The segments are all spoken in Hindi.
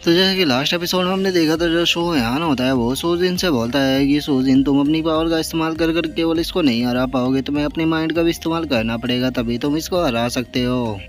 तो जैसे कि लास्ट एपिसोड में हमने देखा था, जो शो यहाँ होता है वो सूजिन से बोलता है कि सूजिन तुम अपनी पावर का इस्तेमाल कर कर केवल इसको नहीं हरा पाओगे, तुम्हें अपने माइंड का भी इस्तेमाल करना पड़ेगा, तभी तुम इसको हरा सकते हो।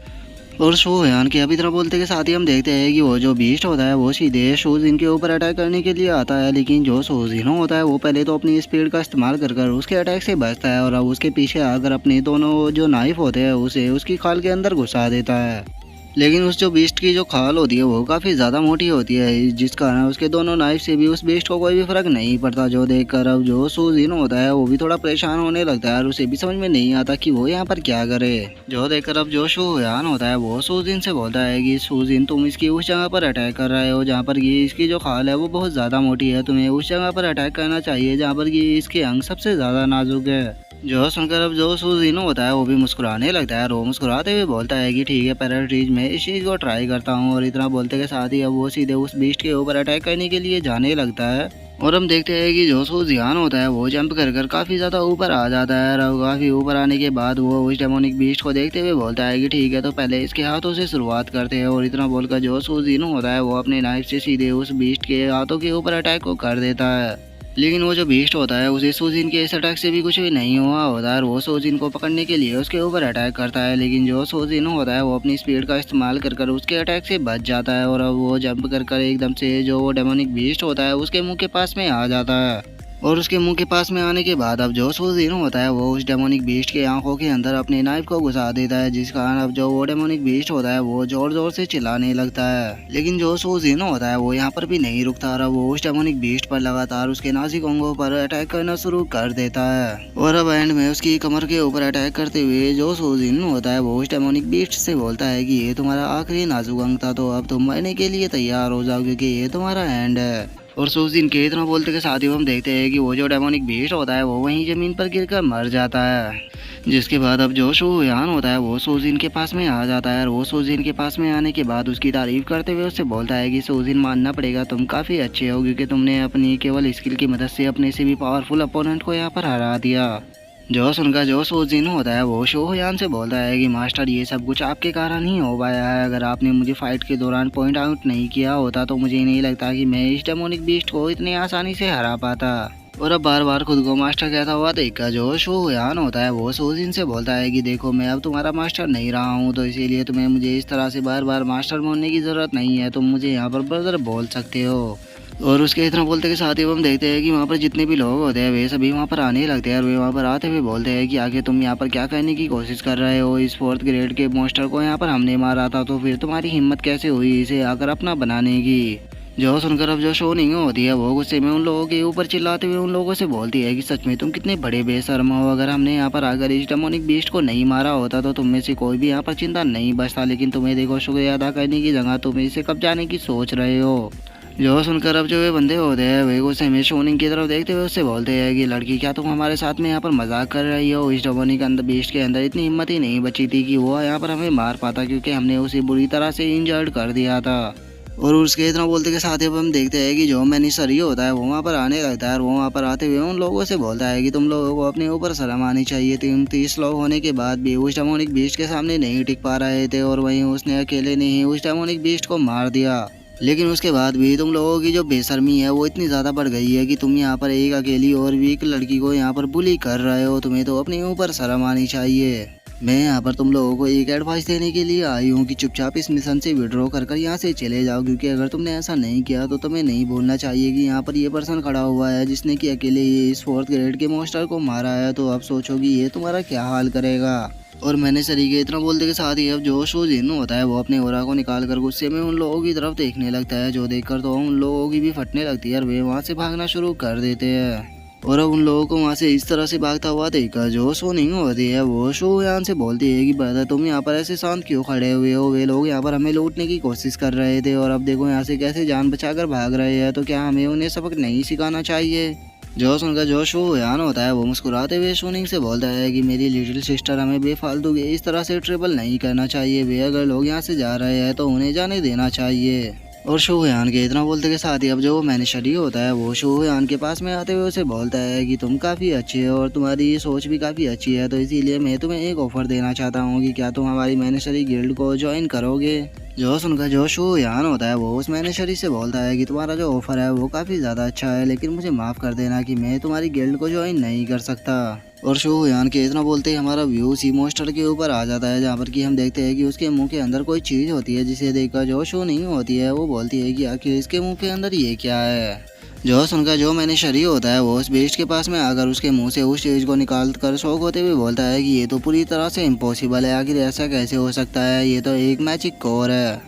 और शो यान की अभी तरह बोलते के साथ ही हम देखते हैं कि वो जो बीस्ट होता है वो सीधे शूजिन के ऊपर अटैक करने के लिए आता है, लेकिन जो शूजिनो होता है वो पहले तो अपनी स्पीड का इस्तेमाल कर कर उसके अटैक से बचता है और अब उसके पीछे आकर अपने दोनों जो नाइफ होते हैं उसे उसकी खाल के अंदर घुसा देता है। लेकिन उस जो बीस्ट की जो खाल होती है वो काफ़ी ज़्यादा मोटी होती है, जिस कारण उसके दोनों नाइफ से भी उस बीस्ट को कोई भी फर्क नहीं पड़ता। जो देखकर अब जो सूजिन होता है वो भी थोड़ा परेशान होने लगता है और उसे भी समझ में नहीं आता कि वो यहाँ पर क्या करे। जो देखकर अब जो शूयान होता है वो सूजिन से बोलता है कि सूजिन तुम इसकी उस जगह पर अटैक कर रहे हो जहाँ पर ये इसकी जो खाल है वो बहुत ज़्यादा मोटी है, तुम्हें उस जगह पर अटैक करना चाहिए जहाँ पर ये इसके अंग सबसे ज़्यादा नाजुक है। जो सुनकर अब जो सूजिनो होता है वो भी मुस्कुराने लगता है और वो मुस्कुराते हुए बोलता है कि ठीक है पैराट्रीज, मैं इस चीज़ को ट्राई करता हूँ। और इतना बोलते के साथ ही अब वो सीधे उस बीस्ट के ऊपर अटैक करने के लिए जाने लगता है। और हम देखते हैं कि जो सूजियान होता है वो जंप कर कर काफ़ी ज़्यादा ऊपर आ जाता है और काफ़ी ऊपर आने के बाद वो उस डेमोनिक बीस्ट को देखते हुए बोलता है कि ठीक है तो पहले इसके हाथों से शुरुआत करते हैं। और इतना बोलकर जो सूजिनो होता है वो अपने नाइफ से सीधे उस बीस्ट के हाथों के ऊपर अटैक को कर देता है। लेकिन वो जो बीस्ट होता है उसे सूजिन के इस अटैक से भी कुछ भी नहीं हुआ होता है और वो सूजिन को पकड़ने के लिए उसके ऊपर अटैक करता है। लेकिन जो सूजिन होता है वो अपनी स्पीड का इस्तेमाल कर कर उसके अटैक से बच जाता है और अब वो जंप कर कर एकदम से जो वो डेमोनिक बीस्ट होता है उसके मुंह के पास में आ जाता है। और उसके मुंह के पास में आने के बाद अब जो सूजिनो होता है वो उस डेमोनिक बीस्ट के आंखों के अंदर अपने नाइफ को घुसा देता है, जिस कारण अब जो वो डेमोनिक बीस्ट होता है वो जोर जोर से चिल्लाने लगता है। लेकिन जो सूजिनो होता है वो यहाँ पर भी नहीं रुकता और वो उस डेमोनिक बीस्ट पर लगातार उसके नाजुक अंगों पर अटैक करना शुरू कर देता है। और अब एंड में उसकी कमर के ऊपर अटैक करते हुए जो सूजिनो होता है वो उस डेमोनिक बीस्ट से बोलता है कि ये तुम्हारा आखिरी नाजुक अंग था, तो अब तुम मरने के लिए तैयार हो जाओ क्योंकि ये तुम्हारा एंड है। और सूजिन के इतना बोलते के साथ ही हम देखते हैं कि वो जो डेमोनिक बीस्ट होता है वो वहीं ज़मीन पर गिरकर मर जाता है। जिसके बाद अब जो शूयान होता है वो सूजिन के पास में आ जाता है और वो सूजिन के पास में आने के बाद उसकी तारीफ करते हुए उससे बोलता है कि सूजिन मानना पड़ेगा, तुम काफ़ी अच्छे हो क्योंकि तुमने अपनी केवल स्किल की मदद से अपने से भी पावरफुल अपोनेंट को यहाँ पर हरा दिया। जो सुनकर जो सूजिन होता है वो शोहयान से बोलता है कि मास्टर ये सब कुछ आपके कारण ही हो पाया है, अगर आपने मुझे फाइट के दौरान पॉइंट आउट नहीं किया होता तो मुझे नहीं लगता कि मैं इस डेमोनिक बीस्ट को इतनी आसानी से हरा पाता। और अब बार बार खुद को मास्टर कहता हुआ देखकर जो शोहयान होता है वो सूजिन से बोलता है कि देखो मैं अब तुम्हारा मास्टर नहीं रहा हूँ, तो इसीलिए तुम्हें मुझे इस तरह से बार बार मास्टर बोलने की ज़रूरत नहीं है, तुम मुझे यहाँ पर ब्रदर बोल सकते हो। और उसके इतना बोलते के साथ ही हम देखते हैं कि वहाँ पर जितने भी लोग होते हैं वे सभी वहाँ पर आने लगते हैं और वे वहाँ पर आते हुए बोलते हैं कि आगे तुम यहाँ पर क्या करने की कोशिश कर रहे हो, इस 4th ग्रेड के मॉन्स्टर को यहाँ पर हमने मारा था, तो फिर तुम्हारी हिम्मत कैसे हुई इसे आकर अपना बनाने की। जो सुनकर अब जो शोनिंग होती है वो गुस्से में उन लोगों के ऊपर चिल्लाते हुए उन लोगों से बोलती है कि सच में तुम कितने बड़े बेशर्म हो, अगर हमने यहाँ पर आकर इस डेमोनिक बीस्ट को नहीं मारा होता तो तुम में से कोई भी यहाँ पर चिंता नहीं बचता, लेकिन तुम्हें देखो शुक्रिया अदा करने की जगह तुम इसे कब जाने की सोच रहे हो। जो सुनकर अब जो वे बंदे होते हैं वे गुस्से में शोनिंग की तरफ देखते हुए उससे बोलते हैं कि लड़की क्या तुम हमारे साथ में यहाँ पर मजाक कर रही हो, इस डेमोनिक अंदर बीस्ट के अंदर इतनी हिम्मत ही नहीं बची थी कि वो यहाँ पर हमें मार पाता क्योंकि हमने उसे बुरी तरह से इंजर्ड कर दिया था। और उसके इतना बोलते के साथ ही अब हम देखते हैं कि जो मैनेजर होता है वो वहाँ पर आने लगता है और वो वहाँ पर आते हुए उन लोगों से बोलता है कि तुम लोगों को अपने ऊपर शर्म आनी चाहिए, तुम 30 लोग होने के बाद भी उस डेमोनिक बीस्ट के सामने नहीं टिक पा रहे थे और वहीं उसने अकेले ने ही उस डेमोनिक बीस्ट को मार दिया। लेकिन उसके बाद भी तुम लोगों की जो बेशर्मी है वो इतनी ज़्यादा बढ़ गई है कि तुम यहाँ पर एक अकेली और वीक लड़की को यहाँ पर बुली कर रहे हो, तुम्हें तो अपने ऊपर शर्म आनी चाहिए। मैं यहाँ पर तुम लोगों को एक एडवाइस देने के लिए आई हूँ कि चुपचाप इस मिशन से विड्रॉ कर कर यहाँ से चले जाओ, क्योंकि अगर तुमने ऐसा नहीं किया तो तुम्हें नहीं भूलना चाहिए कि यहाँ पर ये पर्सन खड़ा हुआ है जिसने कि अकेले ये इस 4th ग्रेड के मॉन्स्टर को मारा है, तो अब सोचो कि ये तुम्हारा क्या हाल करेगा। और मैंने सरीके इतना बोलते के साथ ही अब जो शूजिन होता है वो अपने ओरा को निकाल कर गुस्से में उन लोगों की तरफ देखने लगता है, जो देखकर तो उन लोगों की भी फटने लगती है और वे वहाँ से भागना शुरू कर देते हैं। और अब उन लोगों को वहाँ से इस तरह से भागता हुआ देखकर जो सोनिंग होती है वो शोयान से बोलती है कि ब्रदर तुम यहाँ पर ऐसे शांत क्यों खड़े हुए हो, वे लोग यहाँ पर हमें लूटने की कोशिश कर रहे थे और अब देखो यहाँ से कैसे जान बचाकर भाग रहे हैं, तो क्या हमें उन्हें सबक नहीं सिखाना चाहिए। जो सुनकर जो शोयान होता है वो मुस्कुराते हुए सोनिंग से बोलता है कि मेरी लिटिल सिस्टर हमें बेफालतू के इस तरह से ट्रेवल नहीं करना चाहिए, वे अगर लोग यहाँ से जा रहे हैं तो उन्हें जाने देना चाहिए। और शोयान के इतना बोलते के साथ ही अब जो मैनेजर होता है वो शोयान के पास में आते हुए उसे बोलता है कि तुम काफ़ी अच्छे हो और तुम्हारी ये सोच भी काफ़ी अच्छी है, तो इसीलिए मैं तुम्हें एक ऑफ़र देना चाहता हूँ कि क्या तुम हमारी मैनेजरी गिल्ड को ज्वाइन करोगे। जो सुनकर जो शो यान होता है वो उस मैनेजर से बोलता है कि तुम्हारा जो ऑफर है वो काफ़ी ज़्यादा अच्छा है, लेकिन मुझे माफ़ कर देना कि मैं तुम्हारी गिल्ड को ज्वाइन नहीं कर सकता। और शो यान के इतना बोलते ही हमारा व्यू सी मोस्टर के ऊपर आ जाता है, जहाँ पर कि हम देखते हैं कि उसके मुंह के अंदर कोई चीज़ होती है जिसे देखकर जो शो नहीं होती है वो बोलती है कि आखिर इसके मुंह के अंदर ये क्या है। जो सुनकर जो मैनेजर ही होता है वो उस बेस्ट के पास में आकर उसके मुंह से उस चीज़ को निकाल कर शौक होते हुए बोलता है कि ये तो पूरी तरह से इम्पॉसिबल है, आखिर ऐसा कैसे हो सकता है, ये तो एक मैजिक कोर है।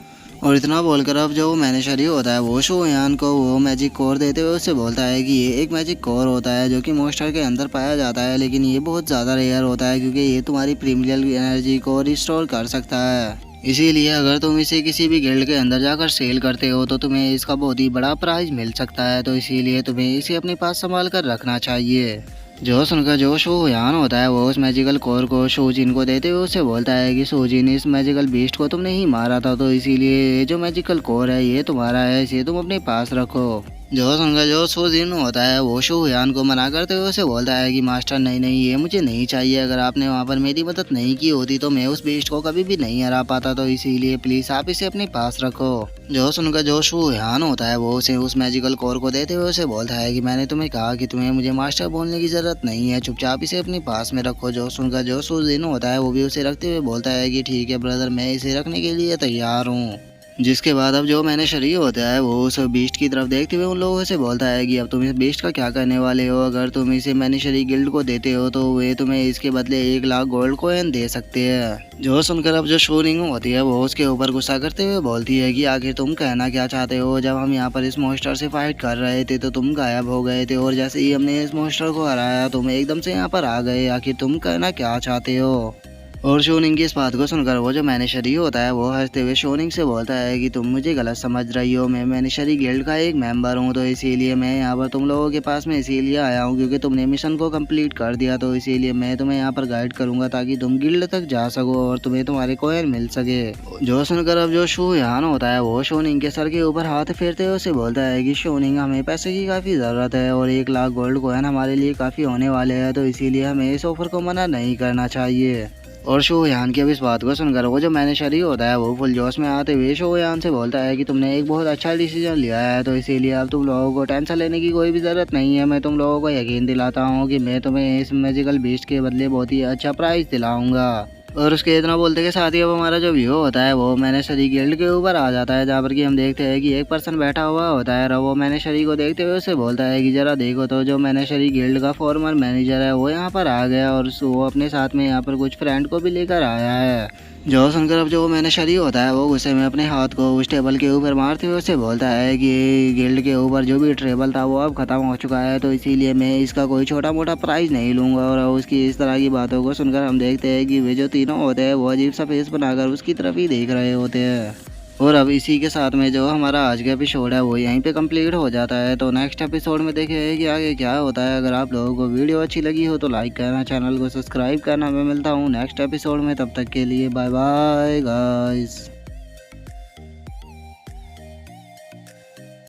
और इतना बोलकर अब जो मैनेजर ही होता है वो शोयान को वो मैजिक कोर देते हुए उससे बोलता है कि ये एक मैजिक कोर होता है जो कि मॉन्स्टर के अंदर पाया जाता है, लेकिन ये बहुत ज़्यादा रेयर होता है क्योंकि ये तुम्हारी प्रीमियल एनर्जी को रिस्टोर कर सकता है। इसीलिए अगर तुम इसे किसी भी गिल्ड के अंदर जाकर सेल करते हो तो तुम्हें इसका बहुत ही बड़ा प्राइज मिल सकता है, तो इसीलिए तुम्हें इसे अपने पास संभाल कर रखना चाहिए। जो सुनकर जो शोयान होता है वो उस मैजिकल कोर को शोजिन को देते हुए उसे बोलता है कि शोजिन, इस मैजिकल बीस्ट को तुमने ही मारा था, तो इसीलिए ये जो मैजिकल कोर है ये तुम्हारा है, इसे तुम अपने पास रखो। जो सुनकर जो शोजिन होता है वो शोयान को मना करते हुए उसे बोलता है कि मास्टर नहीं नहीं, ये मुझे नहीं चाहिए, अगर आपने वहाँ पर मेरी मदद नहीं की होती तो मैं उस बीस्ट को कभी भी नहीं हरा पाता, तो इसीलिए प्लीज़ आप इसे अपने पास रखो। जो सुनकर जो शोयान होता है वो उसे उस मैजिकल कोर को देते हुए उसे बोलता है कि मैंने तुम्हें कहा कि तुम्हें मुझे मास्टर बोलने की ज़रूरत नहीं है, चुपचाप इसे अपने पास में रखो। जो सुनकर जो शोजिन होता है वो भी उसे रखते हुए बोलता है कि ठीक है ब्रदर, मैं इसे रखने के लिए तैयार हूँ। जिसके बाद अब जो मैंने शरीर होता है वो उस बीस्ट की तरफ देखते हुए उन लोगों से बोलता है कि अब तुम इस बीस्ट का क्या करने वाले हो, अगर तुम इसे मैंने शरीर गिल्ड को देते हो तो वे तुम्हें इसके बदले 1 लाख गोल्ड कॉइन दे सकते हैं। जो सुनकर अब जो शोरिंग होती है वो उसके ऊपर गुस्सा करते हुए बोलती है कि आखिर तुम कहना क्या चाहते हो, जब हम यहाँ पर इस मॉन्स्टर से फाइट कर रहे थे तो तुम गायब हो गए थे, और जैसे ही हमने इस मॉन्स्टर को हराया तुम एकदम से यहाँ पर आ गए, आखिर तुम कहना क्या चाहते हो। और शोनिंग की इस बात को सुनकर वो जो मैनेजर ही होता है वो हंसते हुए शोनिंग से बोलता है कि तुम मुझे गलत समझ रही हो, मैं मैनेजरी गिल्ड का एक मेंबर हूँ, तो इसीलिए मैं यहाँ पर तुम लोगों के पास में इसीलिए आया हूँ क्योंकि तुमने मिशन को कंप्लीट कर दिया, तो इसीलिए मैं तुम्हें यहाँ पर गाइड करूँगा ताकि तुम गिल्ड तक जा सको और तुम्हें तुम्हारे कॉइन मिल सके। जो सुनकर अब जो शोयान होता है वो शोनिंग के सर के ऊपर हाथ फेरते हुए उसे बोलता है कि शोनिंग, हमें पैसे की काफ़ी ज़रूरत है और 1 लाख गोल्ड कॉइन हमारे लिए काफ़ी होने वाले हैं, तो इसीलिए हमें इस ऑफर को मना नहीं करना चाहिए। और शोयान की अब इस बात को सुनकर वो जो मैनेजर ही होता है वो फुल जोश में आते हुए शोयान से बोलता है कि तुमने एक बहुत अच्छा डिसीजन लिया है, तो इसीलिए अब तुम लोगों को टेंशन लेने की कोई भी ज़रूरत नहीं है। मैं तुम लोगों को यकीन दिलाता हूँ कि मैं तुम्हें इस मैजिकल बीस्ट के बदले बहुत ही अच्छा प्राइज़ दिलाऊंगा। और उसके इतना बोलते के साथ ही अब हमारा जो व्यू होता है वो मैनेजरी गिल्ड के ऊपर आ जाता है, जहाँ पर कि हम देखते हैं कि एक पर्सन बैठा हुआ होता है और वो मैनेजरी को देखते हुए उसे बोलता है कि जरा देखो तो जो मैनेजरी गिल्ड का फॉर्मर मैनेजर है वो यहाँ पर आ गया और वो अपने साथ में यहाँ पर कुछ फ्रेंड को भी लेकर आया है। जो सुनकर अब जो मैनेजरी होता है वो गुस्से में अपने हाथ को उस टेबल के ऊपर मारते हुए उसे बोलता है कि गिल्ड के ऊपर जो भी टेबल था वो अब ख़त्म हो चुका है, तो इसीलिए मैं इसका कोई छोटा मोटा प्राइज़ नहीं लूँगा। और उसकी इस तरह की बातों को सुनकर हम देखते हैं कि वे जो तीनों होते हैं वो अजीब सा फेस बनाकर उसकी तरफ ही देख रहे होते हैं। और अब इसी के साथ में जो हमारा आज का एपिसोड है वो यहीं पे कंप्लीट हो जाता है, तो नेक्स्ट एपिसोड में देखें कि आगे क्या होता है। अगर आप लोगों को वीडियो अच्छी लगी हो तो लाइक करना, चैनल को सब्सक्राइब करना। मैं मिलता हूँ नेक्स्ट एपिसोड में, तब तक के लिए बाय बाय गाइस।